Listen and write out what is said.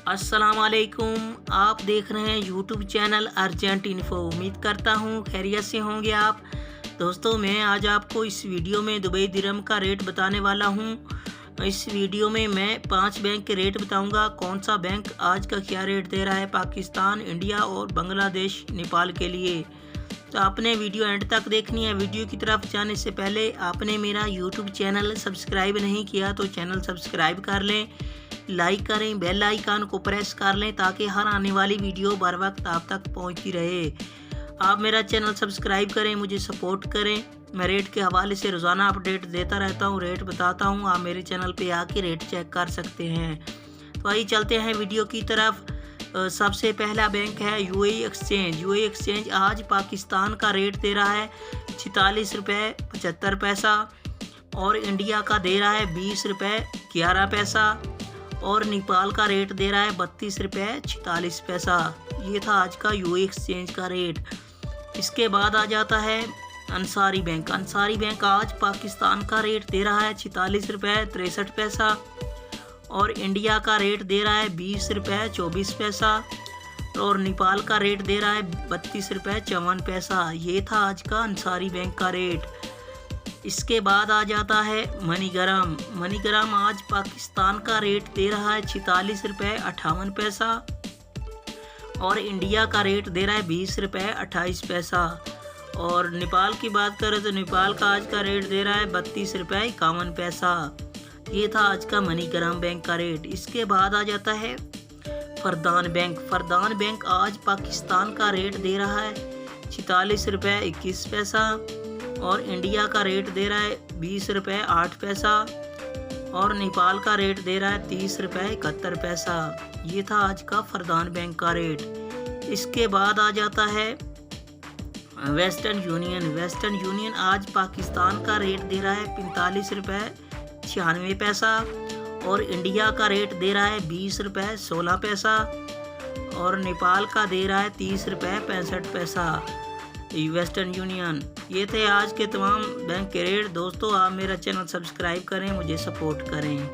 अस्सलाम वालेकुम। आप देख रहे हैं यूट्यूब चैनल अर्जेंट इन्फो। उम्मीद करता हूँ खैरियत से होंगे आप। दोस्तों, मैं आज आपको इस वीडियो में दुबई दिरहम का रेट बताने वाला हूँ। इस वीडियो में मैं 5 बैंक के रेट बताऊंगा। कौन सा बैंक आज का क्या रेट दे रहा है पाकिस्तान, इंडिया और बांग्लादेश, नेपाल के लिए। तो आपने वीडियो एंड तक देखनी है। वीडियो की तरफ जाने से पहले आपने मेरा यूट्यूब चैनल सब्सक्राइब नहीं किया तो चैनल सब्सक्राइब कर लें, लाइक करें, बेल आइकन को प्रेस कर लें ताकि हर आने वाली वीडियो बर वक्त आप तक पहुंचती रहे। आप मेरा चैनल सब्सक्राइब करें, मुझे सपोर्ट करें। मैं रेट के हवाले से रोज़ाना अपडेट देता रहता हूं, रेट बताता हूं। आप मेरे चैनल पे आके रेट चेक कर सकते हैं। तो आइए चलते हैं वीडियो की तरफ। सबसे पहला बैंक है यूएई एक्सचेंज। यूएई एक्सचेंज आज पाकिस्तान का रेट दे रहा है 46 रुपये 75 पैसा और इंडिया का दे रहा है 20 रुपये 11 पैसा और नेपाल का रेट दे रहा है 32 रुपये 46 पैसा। ये था आज का यूएई एक्सचेंज का रेट। इसके बाद आ जाता है अंसारी बैंक। अंसारी बैंक आज पाकिस्तान का रेट दे रहा है 46 रुपये 63 पैसा और इंडिया का रेट दे रहा है 20 रुपये 24 पैसा और नेपाल का रेट दे रहा है 32 रुपये 54 पैसा। ये था आज का अंसारी बैंक का रेट। इसके बाद आ जाता है मनीग्राम। मनीग्राम आज पाकिस्तान का रेट दे रहा है 46 रुपये 58 पैसा और इंडिया का रेट दे रहा है 20 रुपये 28 पैसा और नेपाल की बात करें तो नेपाल का आज का रेट दे रहा है 32 रुपये 51 पैसा। ये था आज का मनीग्राम बैंक का रेट। इसके बाद आ जाता है फरदान बैंक। फरदान बैंक आज पाकिस्तान का रेट दे रहा है 46 रुपये 21 पैसा और इंडिया का रेट दे रहा है 20 रुपये 8 पैसा और नेपाल का रेट दे रहा है 30 रुपये 71 पैसा। ये था आज का फरदान बैंक का रेट। इसके बाद आ जाता है वेस्टर्न यूनियन। वेस्टर्न यूनियन आज पाकिस्तान का रेट दे रहा है 45 रुपये 96 पैसा और इंडिया का रेट दे रहा है 20 रुपये 16 पैसा और नेपाल का दे रहा है 30 रुपये 65 पैसा। Western union. ये थे आज के तमाम बैंक के रेट। दोस्तों, आप मेरा चैनल सब्सक्राइब करें, मुझे सपोर्ट करें।